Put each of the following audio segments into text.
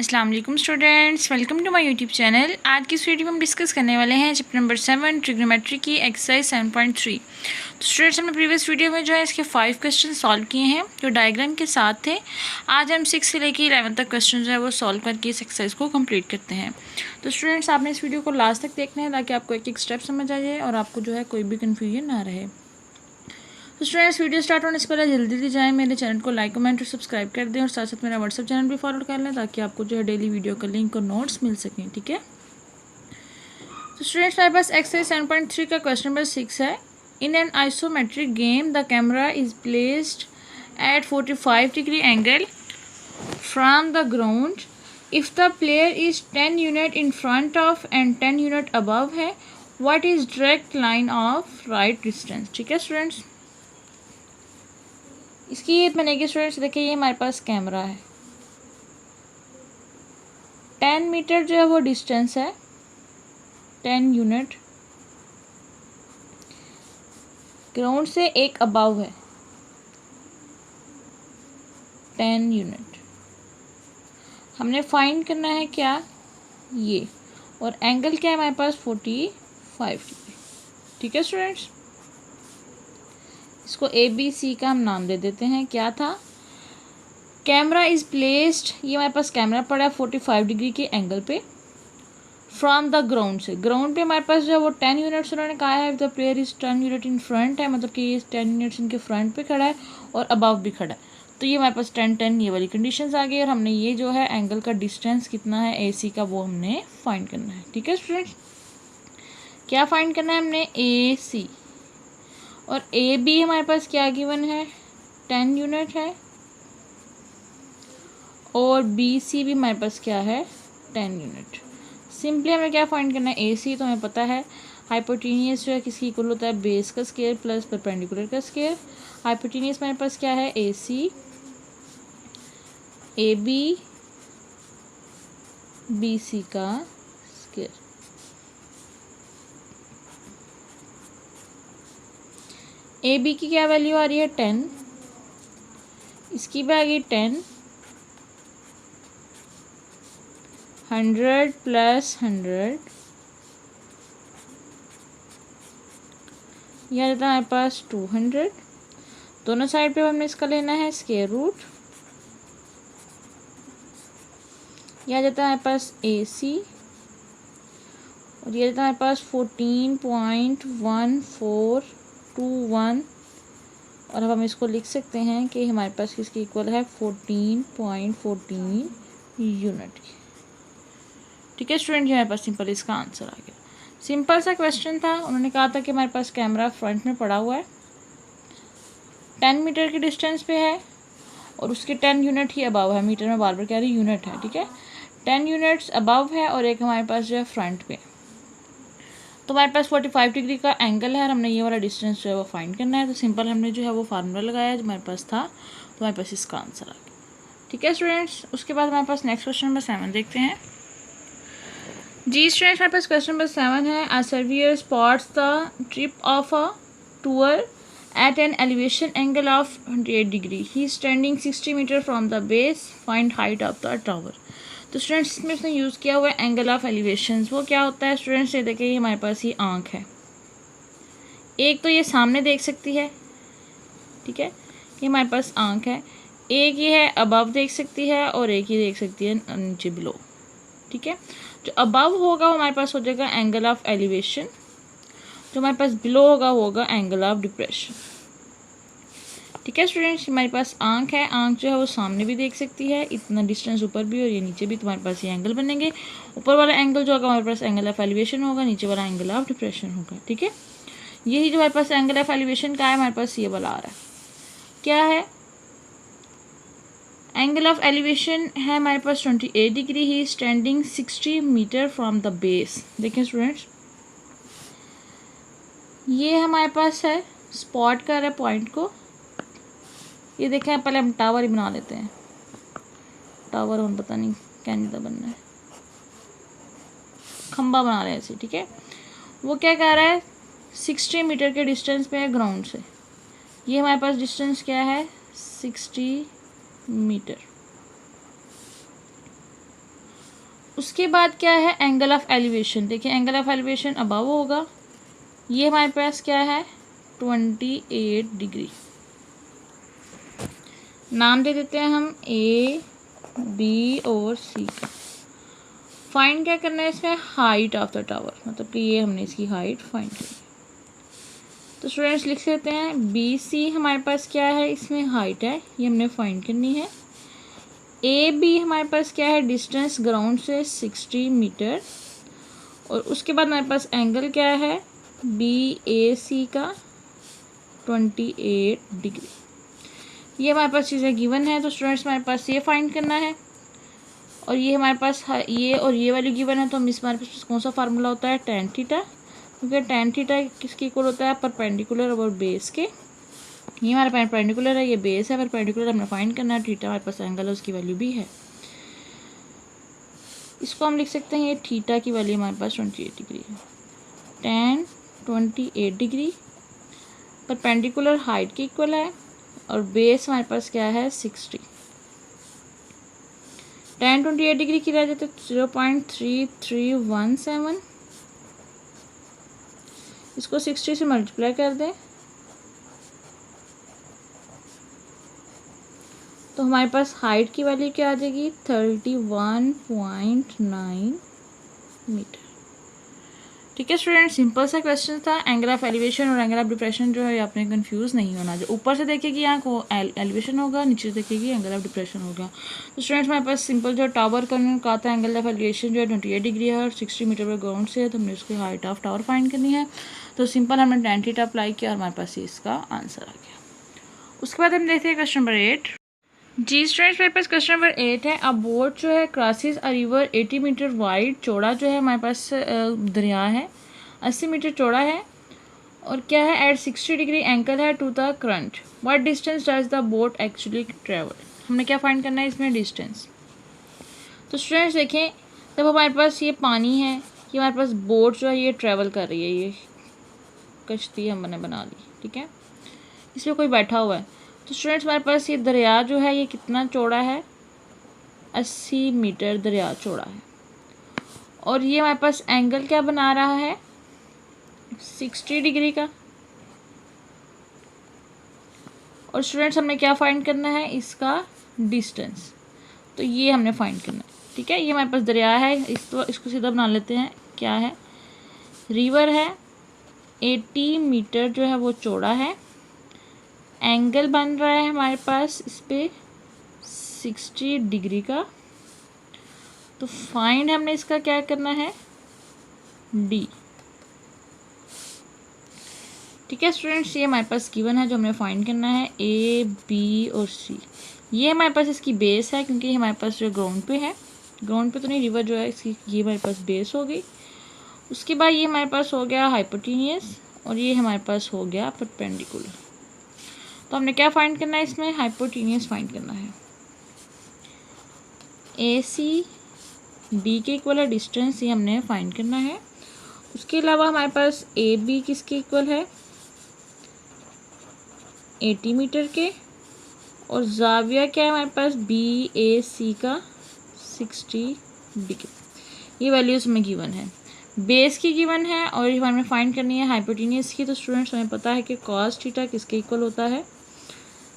अस्सलाम वालेकुम students, welcome to my YouTube channel. आज की इस वीडियो में हम डिस्कस करने वाले हैं चैप्टर नंबर 7 ट्रिग्नोमेट्री की एक्सरसाइज 7.3। तो स्टूडेंट्स, हमने प्रीवियस वीडियो में जो है इसके 5 क्वेश्चन सॉल्व किए हैं जो डायग्राम के साथ थे। आज हम 6 से लेकर 11 तक क्वेश्चन जो है वो सॉल्व करके इस एक्सरसाइज को कंप्लीट करते हैं। तो स्टूडेंट्स, आपने इस वीडियो को लास्ट तक देखना है ताकि आपको एक एक स्टेप समझ आ जाए और आपको जो है कोई भी कन्फ्यूजन ना रहे। तो स्टूडेंट्स, वीडियो स्टार्ट होने से पहले जल्दी जाएँ, मेरे चैनल को लाइक कमेंट और सब्सक्राइब कर दें और साथ साथ मेरा व्हाट्सअप चैनल भी फॉलो कर लें ताकि आपको जो है डेली वीडियो का लिंक और नोट्स मिल सकें। ठीक है। तो स्टूडेंट्स, हमारे पास एक्सरसाइज 7.3 का क्वेश्चन नंबर 6 है। In an isometric game the camera is placed at 45 degree angle from the ground if the player is 10 unit in front of and 10 unit above है, what is direct line of right distance. ठीक है students, इसकी ये बनेगी students. देखिए, ये हमारे पास camera है, 10 मीटर जो है वो डिस्टेंस है, 10 यूनिट ग्राउंड से एक अबव है, 10 यूनिट। हमने फाइंड करना है क्या, ये, और एंगल क्या है हमारे पास 45 डिग्री। ठीक है स्टूडेंट्स, इसको ABC का हम नाम दे देते हैं। क्या था, कैमरा इज प्लेस्ड, ये हमारे पास कैमरा पड़ा है 45 डिग्री के एंगल पे फ्रॉम द ग्राउंड से। ग्राउंड पे हमारे पास जो है वो 10 यूनिट्स उन्होंने कहा है। The player is 10 unit in front है, मतलब कि ये 10 यूनिट्स इनके फ्रंट पे खड़ा है और अबव भी खड़ा है। तो ये हमारे पास 10-10 ये वाली कंडीशंस आ गई और हमने ये जो है एंगल का डिस्टेंस कितना है AC का वो हमने फाइंड करना है। ठीक है स्टूडेंट्स, क्या फाइंड करना है हमने, AC, और AB हमारे पास क्या गिवन है, 10 यूनिट है, और BC भी हमारे पास क्या है, 10 यूनिट। सिंपली हमें क्या फाइंड करना है, AC तो हमें पता है हाइपोटेनियस जो है किसकी इक्वल होता है, बेस का स्क्वायर प्लस परपेंडिकुलर का स्क्वायर। हाइपोटेनियस हमारे पास क्या है, AC, AB, BC का स्क्वायर। AB की क्या वैल्यू आ रही है, 10, इसकी भी आ गई 10, 100 प्लस 100, यह रहता है हमारे पास 200। दोनों साइड पे हमने इसका लेना है स्क्वायर रूट। यह जाता है हमारे पास AC, और ये जाता है हमारे पास 14.1421, और अब हम इसको लिख सकते हैं कि हमारे पास किसकी इक्वल है, 14.14 यूनिट की। ठीक है स्टूडेंट, ये हमारे पास सिंपल इसका आंसर आ गया। सिंपल सा क्वेश्चन था। उन्होंने कहा था कि हमारे पास कैमरा फ्रंट में पड़ा हुआ है, 10 मीटर की डिस्टेंस पे है और उसके 10 यूनिट ही अबव है। मीटर में बार बार कह रही यूनिट है, ठीक है, 10 यूनिट्स अबव है और एक हमारे पास जो है फ्रंट पे। तो हमारे पास 45 डिग्री का एंगल है और हमने ये वाला डिस्टेंस जो है वो फाइंड करना है। तो सिंपल हमने जो है वो फार्मूला लगाया जो हमारे पास था, तो हमारे पास इसका आंसर आ गया। ठीक है स्टूडेंट्स, उसके बाद हमारे पास नेक्स्ट क्वेश्चन नंबर 7 देखते हैं। जी स्टूडेंट्स, हमारे पास क्वेश्चन नंबर 7 है। A surveyor spots the trip of a tour at an elevation angle of 108 degree. He is standing 60 meter from the base. Find height of the tower. तो students, इसमें उसने use किया हुआ है angle of elevation. वो क्या होता है स्टूडेंट्स, ये देखिए, ये हमारे पास ये आँख है, एक तो ये सामने देख सकती है, ठीक है, ये हमारे पास आँख है, एक ये है अबव देख सकती है और एक ही देख सकती है नीचे बिलो। ठीक है, जो अबव होगा वो हमारे पास हो जाएगा एंगल ऑफ एलिवेशन, जो हमारे पास बिलो होगा वो होगा एंगल ऑफ डिप्रेशन। ठीक है स्टूडेंट्स, हमारे पास आँख है, आँख जो है वो सामने भी देख सकती है, इतना डिस्टेंस ऊपर भी और ये नीचे भी, तुम्हारे पास ये एंगल बनेंगे। ऊपर वाला एंगल जो होगा हमारे पास एंगल ऑफ एलिवेशन होगा, नीचे वाला एंगल ऑफ डिप्रेशन होगा। ठीक है, यही जो हमारे पास एंगल ऑफ एलिवेशन का है, हमारे पास ये वाला आ रहा है, क्या है, एंगल ऑफ एलिवेशन है हमारे पास 28 degree. He standing 60 meter from the base. देखिए स्टूडेंट्स, ये हमारे पास है, स्पॉट कर रहा है पॉइंट को, ये देखें, पहले हम टावर ही बना लेते हैं। टावर हम पता नहीं क्या नहीं था बनना है, खंबा बना रहे हैं ऐसे। ठीक है, वो क्या कह रहा है, 60 मीटर के डिस्टेंस पे है ग्राउंड से। ये हमारे पास डिस्टेंस क्या है, 60 मीटर। उसके बाद क्या है, एंगल ऑफ एलिवेशन। देखिए एंगल ऑफ एलिवेशन अबव होगा, ये हमारे पास क्या है 28 डिग्री। नाम दे देते हैं हम ए, बी और सी का। फाइंड क्या करना है इसमें, हाइट ऑफ द टावर, मतलब कि ये हमने इसकी हाइट फाइंड की। तो स्टूडेंट्स लिख लेते हैं बी सी हमारे पास क्या है, इसमें हाइट है, ये हमने फाइंड करनी है। ए बी हमारे पास क्या है, डिस्टेंस ग्राउंड से 60 मीटर। और उसके बाद हमारे पास एंगल क्या है बी ए सी का 28 डिग्री। ये हमारे पास चीज़ें गिवन है, तो स्टूडेंट्स हमारे पास ये फाइंड करना है। और ये हमारे पास ये और ये वाली गिवन है, तो हम हमारे पास कौन सा फार्मूला होता है, tan थीटा, क्योंकि tan थीटा किसके इक्वल होता है, परपेंडिकुलर और बेस के। ये हमारा परपेंडिकुलर है, ये बेस है, परपेंडिकुलर हमने फाइंड करना है, थीटा हमारे पास एंगल है उसकी वैल्यू भी है। इसको हम लिख सकते हैं, ये थीटा की वैल्यू हमारे पास 28 डिग्री है। tan 28 डिग्री परपेंडिकुलर हाइट के इक्वल है, और बेस हमारे पास क्या है 60। tan 28 डिग्री की रह जाए तो 0.3317, इसको 60 से मल्टीप्लाई कर दें तो हमारे पास हाइट की वैल्यू क्या आ जाएगी 31.9 मीटर। ठीक है स्टूडेंट, सिंपल सा क्वेश्चन था। एंगल ऑफ एलिवेशन और एंगल ऑफ डिप्रेशन जो है आपने कंफ्यूज नहीं होना। जो ऊपर से देखेगी यहाँ को एलिवेशन होगा, नीचे से देखेगी एंगल ऑफ डिप्रेशन होगा। तो स्टूडेंट्स हमारे पास सिंपल जो टावर का कहा था, एंगल ऑफ एलिवेशन जो है 28 डिग्री है और 60 मीटर पर ग्राउंड से है, तो हमने उसकी हाइट ऑफ टावर फाइंड करनी है। तो सिंपल हमने tan थीटा अप्लाई किया और हमारे पास इसका आंसर आ गया। उसके बाद हम देखते हैं क्वेश्चन नंबर 8। जी स्टूडेंट्स मेरे पास क्वेश्चन नंबर 8 है। अब बोट जो है crosses a river 80 meter wide, चौड़ा जो है हमारे पास दरिया है 80 मीटर चौड़ा है, और क्या है एट 60 डिग्री एंगल है to the current. What distance does the boat actually travel. हमने क्या फाइंड करना है इसमें, डिस्टेंस। तो स्टूडेंट्स देखें, जब हमारे पास ये पानी है, ये हमारे पास बोट जो है ये ट्रेवल कर रही है, ये कश्ती हमने बना ली, ठीक है, इसमें कोई बैठा हुआ है। तो स्टूडेंट्स हमारे पास ये दरिया जो है ये कितना चौड़ा है, 80 मीटर दरिया चौड़ा है, और ये हमारे पास एंगल क्या बना रहा है 60 डिग्री का। और स्टूडेंट्स हमने क्या फाइंड करना है, इसका डिस्टेंस। तो ये हमने फाइंड करना है, ठीक है। ये हमारे पास दरिया है, इसको सीधा बना लेते हैं, क्या है रिवर है, 80 मीटर जो है वो चौड़ा है, एंगल बन रहा है हमारे पास इस पर 60 डिग्री का। तो फाइंड हमने इसका क्या करना है, डी। ठीक है स्टूडेंट्स, ये हमारे पास गिवन है जो हमने फाइंड करना है, ए बी और सी। ये हमारे पास इसकी बेस है, क्योंकि हमारे पास जो ग्राउंड पे है, ग्राउंड पे तो नहीं, रिवर जो है इसकी ये हमारे पास बेस हो गई। उसके बाद ये हमारे पास हो गया हाइपोटेनियस, और ये हमारे पास हो गया परपेंडिकुलर। तो हमने क्या फाइंड करना है इसमें, हाइपोटेनियस फाइंड करना है। ए सी डी के इक्वल है डिस्टेंस, ये हमने फाइंड करना है। उसके अलावा हमारे पास ए बी किसके इक्वल है 80 मीटर के, और जाविया क्या है हमारे पास बी ए सी का 60 डिग्री। ये वैल्यूज हमें गिवन है, बेस की गिवन है, और हमें फाइंड करनी है हाइपोटेनियस की। तो स्टूडेंट्स हमें पता है कि कॉस थीटा किसके इक्वल होता है,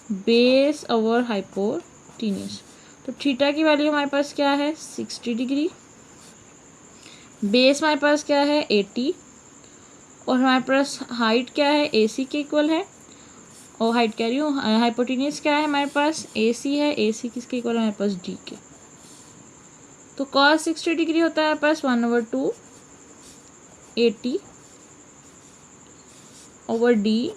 बेस ओवर हाइपोटेनियस। तो थीटा की वैल्यू हमारे पास क्या है 60 डिग्री, बेस हमारे पास क्या है 80, और हमारे पास हाइट क्या है ए सी के इक्वल है, और हाइट कह रही हूँ, हाइपोटेनियस क्या है हमारे पास ए सी है, ए सी किसके इक्वल है हमारे पास डी के। तो कॉस 60 डिग्री होता है हमारे पास 1/2 80 ओवर डी।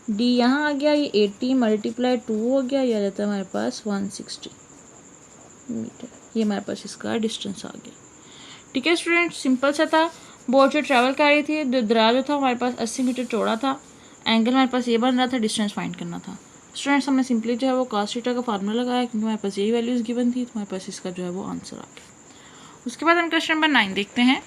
डी यहाँ आ गया, ये 80 मल्टीप्लाई 2 हो गया, ये आ जाता है हमारे पास 160 मीटर। ये हमारे पास इसका डिस्टेंस आ गया। ठीक है स्टूडेंट, सिंपल सा था। बोट जो ट्रैवल कर रही थी, दरिया जो था हमारे पास 80 मीटर चौड़ा था, एंगल हमारे पास ये बन रहा था, डिस्टेंस फाइंड करना था। स्टूडेंट्स हमने सिंपली जो है वो कॉस थीटा का फार्मूला लगाया, क्योंकि हमारे पास यही वैल्यूज़ गिवन थी, तो हमारे पास इसका जो है वो आंसर आ गया। उसके बाद हम क्वेश्चन नंबर 9 देखते हैं।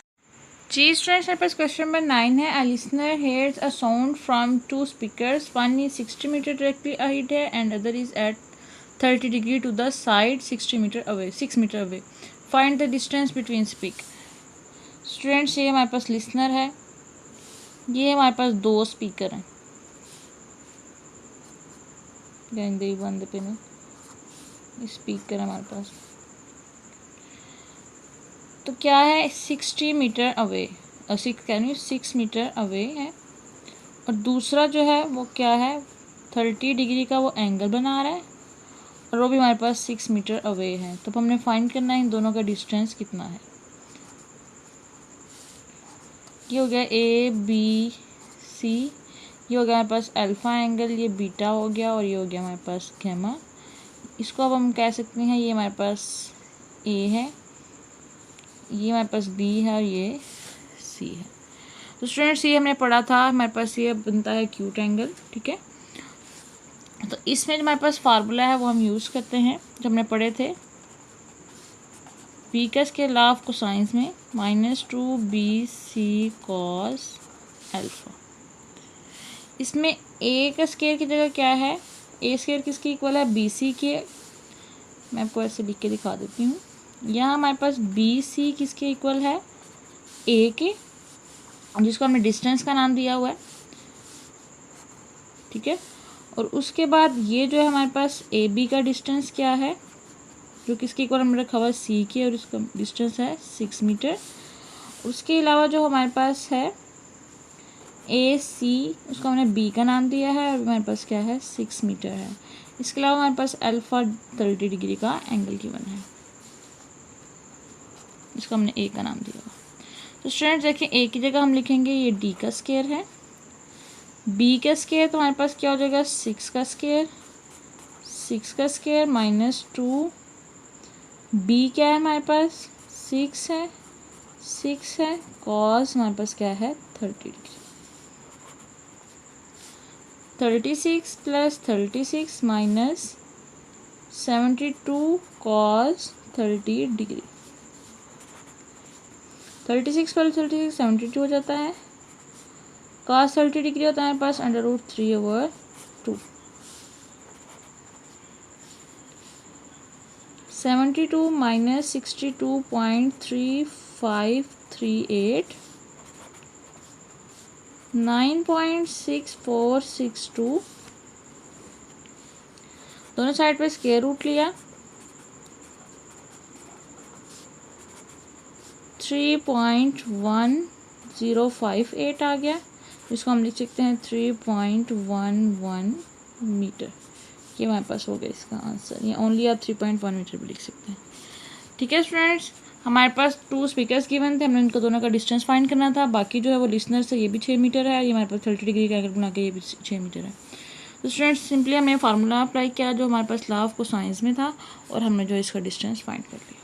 जी स्टूडेंट्स हमारे पास क्वेश्चन नंबर 9 है। A listener hears a sound from 2 speakers, one is 60 metre directly ahead है and other is at 30 degree to the side 6 metre away. Find the distance between speaker. Students ये हमारे पास listener है, ये हमारे पास दो speaker हैं, बंद पे नहीं स्पीकर हमारे पास। तो क्या है 60 मीटर अवे, 6 मीटर अवे है, और दूसरा जो है वो क्या है 30 डिग्री का वो एंगल बना रहा है, और वो भी हमारे पास 6 मीटर अवे है। तो हमने फाइंड करना है इन दोनों का डिस्टेंस कितना है। ये हो गया ए बी सी, ये हो गया हमारे पास अल्फ़ा एंगल, ये बीटा हो गया, और ये हो गया हमारे पास गैमा। इसको अब हम कह सकते हैं ये हमारे पास ए है, ये हमारे पास बी है, और ये सी है। तो स्टूडेंट्स ये हमने पढ़ा था, हमारे पास ये बनता है एक्यूट एंगल, ठीक है। तो इसमें जो हमारे पास फार्मूला है वो हम यूज़ करते हैं, जो हमने पढ़े थे पीकस के लॉ ऑफ कोसाइंस में, -2bc cos अल्फ़ा। इसमें ए का स्केयर की जगह क्या है, ए स्केयर किसके इक्वल है, बी सी के। मैं आपको ऐसे लिख के दिखा देती हूँ। यहाँ हमारे पास बी सी किसके इक्वल है, ए के, जिसको हमने डिस्टेंस का नाम दिया हुआ है, ठीक है। और उसके बाद ये जो है हमारे पास ए बी का डिस्टेंस क्या है, जो किसके इक्वल हमने रखा हुआ है सी के, और इसका डिस्टेंस है 6 मीटर। उसके अलावा जो हमारे पास है ए सी, उसको हमने बी का नाम दिया है, और हमारे पास क्या है 6 मीटर है। इसके अलावा हमारे पास अल्फ़ा 30 डिग्री का एंगल गिवन है, इसको हमने ए का नाम दिया हुआ। तो स्टूडेंट्स देखिए ए की जगह हम लिखेंगे ये डी का स्केयर है, बी का स्केयर तो हमारे पास क्या हो जाएगा 6 का स्केयर, 6 का स्केयर -2, बी क्या है हमारे पास 6 है, 6 है, कॉस हमारे पास क्या है 30 डिग्री। 36 + 36 -72 cos 30 degree. 36 + 36 72 हो जाता है, cos 30 डिग्री होता है हमारे पास √3/2। 72 - 62.3538 9.6462। दोनों साइड पे स्क्वायर रूट लिया, 3.1058 आ गया, इसको हम लिख सकते हैं 3.11 मीटर। ये हमारे पास हो गया इसका आंसर, या ओनली आप 3.1 मीटर भी लिख सकते हैं, ठीक है। स्टूडेंट्स हमारे पास 2 स्पीकर्स गिवन थे, हमने इनको दोनों का डिस्टेंस फाइंड करना था। बाकी जो है वो लिसनर से ये भी 6 मीटर है, ये हमारे पास 30 डिग्री का एंगल बना के ये भी 6 मीटर है। तो स्टूडेंट्स सिंपली हमने फार्मूला अप्लाई किया जो हमारे पास लॉ ऑफ कोसाइंस में था, और हमने जो इसका डिस्टेंस फाइंड कर लिया।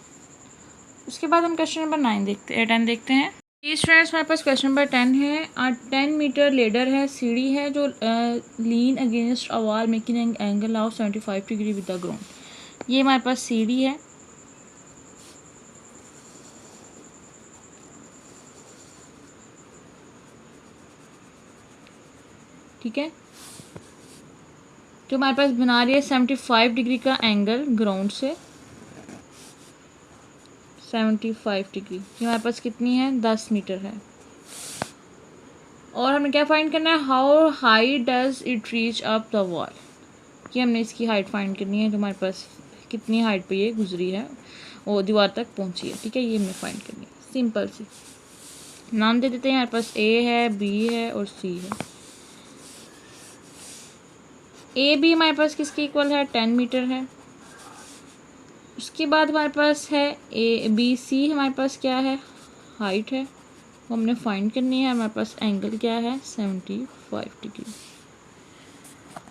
उसके बाद हम क्वेश्चन नंबर 10 देखते हैं। ये स्टूडेंट्स हमारे पास क्वेश्चन नंबर 10 है। 10 मीटर लेडर है, सीढ़ी है जो lean against a wall making angle of 75 degree with the ground. ये हमारे पास सीढ़ी है, ठीक है, जो हमारे पास बना रही है 75 डिग्री का एंगल ग्राउंड से, 75 डिग्री। ये हमारे पास कितनी है 10 मीटर है। और हमें क्या फाइंड करना है, how high does it reach up the wall. ये हमने इसकी हाइट फाइंड करनी है, जो हमारे पास कितनी हाइट पे ये गुजरी है, वो दीवार तक पहुंची है, ठीक है। ये हमने फाइंड करनी है, सिंपल सी। नाम दे देते हैं, हमारे पास ए है, बी है और सी है। ए बी हमारे पास किसके इक्वल है 10 मीटर है। उसके बाद हमारे पास है ए बी सी, हमारे पास क्या है हाइट है, वो हमने फाइंड करनी है। हमारे पास एंगल क्या है 75 डिग्री।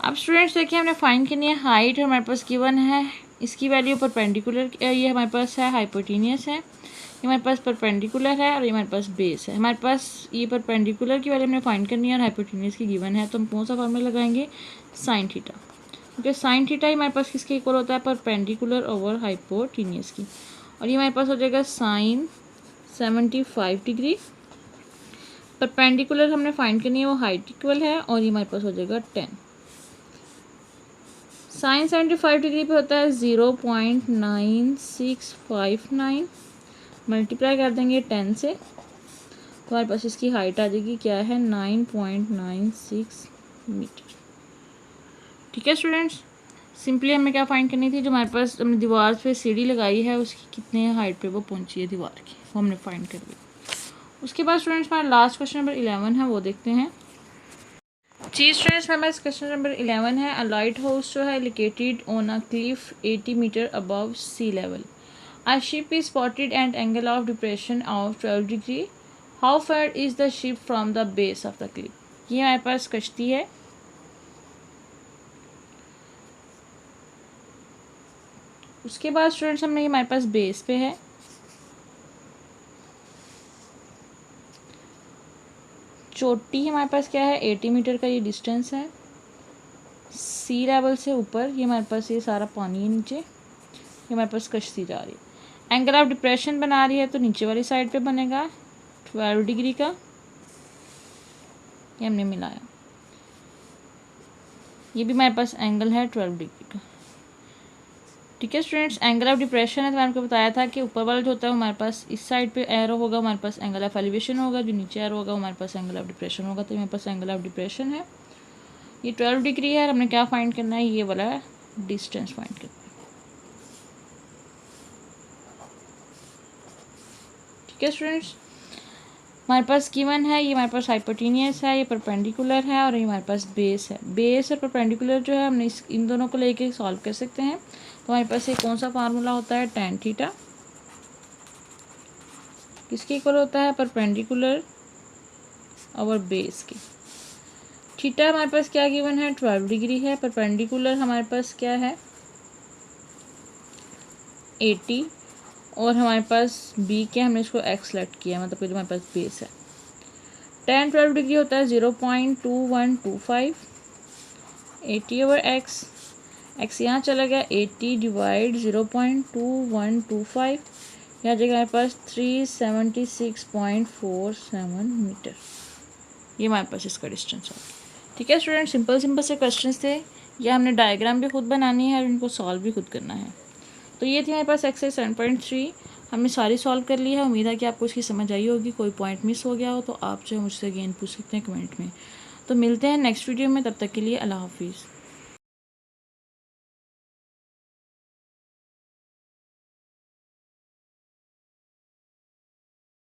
अब स्टूडेंट्स देखिए हमने फाइंड करनी है हाइट, हमारे पास गिवन है, इसकी वैल्यू परपेंडिकुलर, ये हमारे पास है हाइपोटेनियस है, ये हमारे पास परपेंडिकुलर है, और ये हमारे पास बेस है। हमारे पास ये परपेंडिकुलर की वैल्यू हमने फाइंड करनी है और हाइपोटेनियस की गिवन है, तो हम कौन सा फार्मूला लगाएंगे साइन थीटा, क्योंकि साइन थीटा ही हमारे पास किसके इक्वल होता है परपेंडिकुलर ओवर हाइपोटेनियस की। और ये हमारे पास हो जाएगा साइन 75 डिग्री। परपेंडिकुलर हमने फाइंड करनी है, वो हाइट इक्वल है, और ये हमारे पास हो जाएगा 10। साइन 75 डिग्री पे होता है 0.9659, मल्टीप्लाई कर देंगे 10 से, तो हमारे पास इसकी हाइट आ जाएगी क्या है 9.96 मीटर। ठीक है स्टूडेंट्स, सिंपली हमें क्या फाइंड करनी थी, जो हमारे पास हमने दीवार पे सीढ़ी लगाई है उसकी कितने हाइट पे वो पहुंची है दीवार की, वो हमने फाइंड कर लिया। उसके बाद स्टूडेंट्स हमारा लास्ट क्वेश्चन नंबर 11 है, वो देखते हैं। जी स्टूडेंट्स, हमारे पास क्वेश्चन नंबर 11 है। अ लाइट हाउस जो है located on a cliff 80 meter above sea level. A ship is spotted at angle of depression of 12 degree. How far is the ship from the base of the cliff. ये हमारे पास कश्ती है। उसके बाद students हमने हमारे पास बेस पे है, चोटी हमारे पास क्या है 80 मीटर का ये डिस्टेंस है सी लेवल से ऊपर। ये हमारे पास ये सारा पानी है नीचे, ये हमारे पास कश्ती जा रही है। एंगल ऑफ डिप्रेशन बना रही है तो नीचे वाली साइड पे बनेगा 12 डिग्री का, ये हमने मिलाया। ये भी हमारे पास एंगल है 12 डिग्री का। ठीक है स्टूडेंट्स, एंगल ऑफ डिप्रेशन है तो मैंने आपको बताया था कि ऊपर वाला जो होता है हमारे पास इस साइड पे एरो होगा, हमारे पास एंगल ऑफ एलिवेशन होगा, जो नीचे एरो होगा हमारे पास एंगल ऑफ डिप्रेशन होगा। तो हमारे पास एंगल ऑफ डिप्रेशन है, ये 12 डिग्री है। हमने क्या फाइंड करना है, ये वाला डिस्टेंस फाइंड करना है। ठीक है स्टूडेंट्स, हमारे पास गिवन है, ये हमारे पास हाइपोटेनियस है, ये परपेंडिकुलर है और ये हमारे पास बेस है। बेस और परपेंडिकुलर जो है हमने इन दोनों को लेके सॉल्व कर सकते हैं। तो हमारे पास ये कौन सा फार्मूला होता है, tan थीटा किसके इक्वल होता है, परपेंडिकुलर और बेस के। थीटा हमारे पास क्या गिवन है 12 डिग्री है, परपेंडिकुलर हमारे पास क्या है 80 और हमारे पास बी क्या, हमने इसको एक्स सेलेक्ट किया, मतलब कि जो हमारे पास बेस है। tan 12 डिग्री होता है 0.2125, 80 ओवर एक्स, एक्स यहाँ चला गया 80 डिवाइड 0.2125, यहाँ जगह हमारे पास 376.47 मीटर, ये हमारे पास इसका डिस्टेंस होगा। ठीक है स्टूडेंट, सिंपल से क्वेश्चंस थे, या हमने डायग्राम भी खुद बनानी है और इनको सॉल्व भी खुद करना है। तो ये थी हमारे पास एक्सरसाइज 7.3, हमने सारी सॉल्व कर ली है। उम्मीद है कि आपको इसकी समझ आई होगी। कोई पॉइंट मिस हो गया हो तो आप जो है मुझसे अगेन पूछ सकते हैं कमेंट में। तो मिलते हैं नेक्स्ट वीडियो में, तब तक के लिए अल्लाह हाफिज़।